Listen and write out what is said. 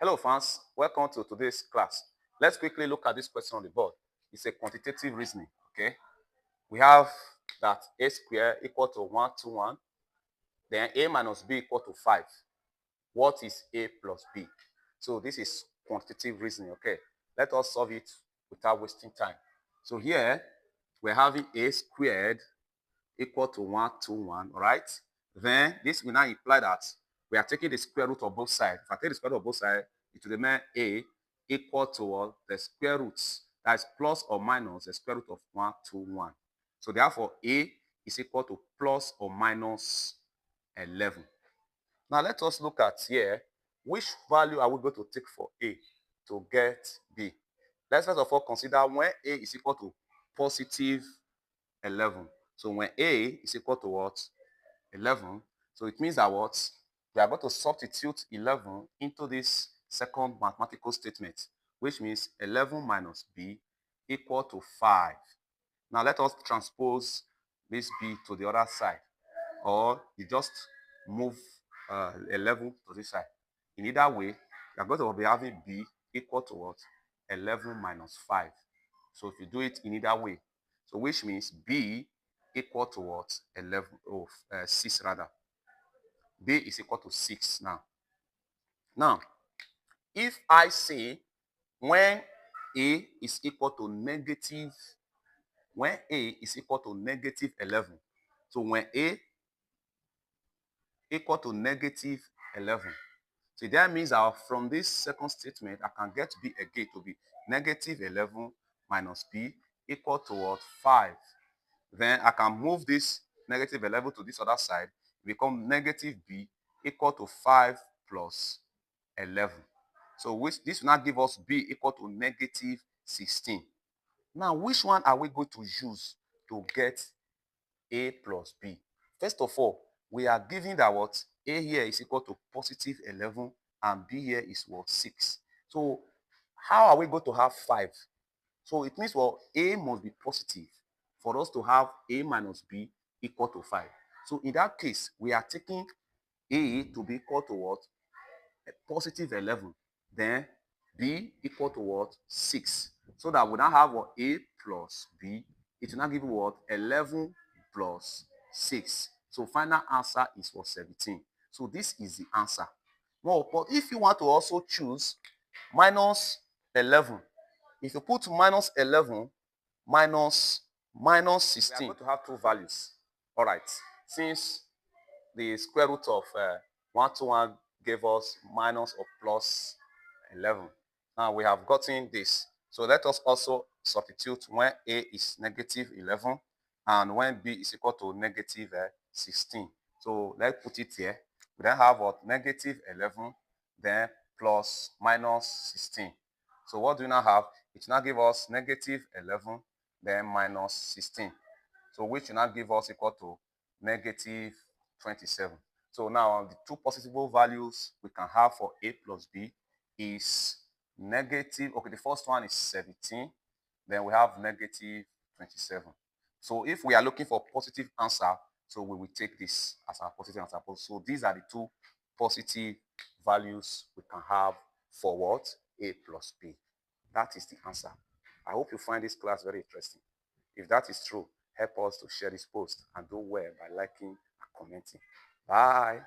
Hello fans, welcome to today's class. Let's quickly look at this question on the board. It's a quantitative reasoning, okay? We have that a squared equal to 121, then a minus b equal to 5. What is a plus b? So this is quantitative reasoning, okay? Let us solve it without wasting time. So here, we're having a squared equal to 121, all right? Then this will now imply that we are taking the square root of both sides. If I take the square root of both sides, it will remain a equal to the square roots. That is plus or minus the square root of 121. So therefore, a is equal to plus or minus 11. Now let us look at here, which value are we going to take for a to get b? Let's first of all consider when a is equal to positive 11. So when a is equal to what? 11. So it means that what? We are going to substitute 11 into this second mathematical statement, which means 11 minus b equal to 5. Now let us transpose this b to the other side, or you just move 11 to this side. In either way, we are going to be having b equal to what? 11 minus 5. So if you do it in either way, so which means b equal to what? 6 rather. B is equal to 6 now. Now, if I say when a is equal to negative, when a is equal to negative 11, so when a equal to negative 11, so that means that from this second statement, I can get b again to be negative 11 minus b equal to what? 5. Then I can move this negative 11 to this other side, become negative b equal to 5 plus 11. So this will now give us b equal to negative 16. Now, which one are we going to use to get a plus b? First of all, we are given that what? A here is equal to positive 11 and b here is what? 6. So how are we going to have 5? So it means, well, a must be positive for us to have a minus b equal to 5. So in that case, we are taking a to be equal to what? A positive 11. Then b equal to what? 6. So that we now have what? A plus b. It will now give you what? 11 plus 6. So final answer is what? 17. So this is the answer. No, but if you want to also choose minus 11, if you put minus 11 minus 16, we are going to have two values. All right. Since the square root of 121 gave us minus or plus 11. Now we have gotten this. So let us also substitute when a is negative 11 and when b is equal to negative 16. So let's put it here. We then have what? Negative 11, then plus minus 16. So what do we now have? It will now give us negative 11, then minus 16. So which will now give us equal to negative 27. So now the two possible values we can have for a plus b is negative, okay, the first one is 17, then we have negative 27. So if we are looking for positive answer, so we will take this as our positive answer. So these are the two positive values we can have for what? A plus b. That is the answer. I hope you find this class very interesting. If that is true, help us to share this post and do well by liking and commenting. Bye.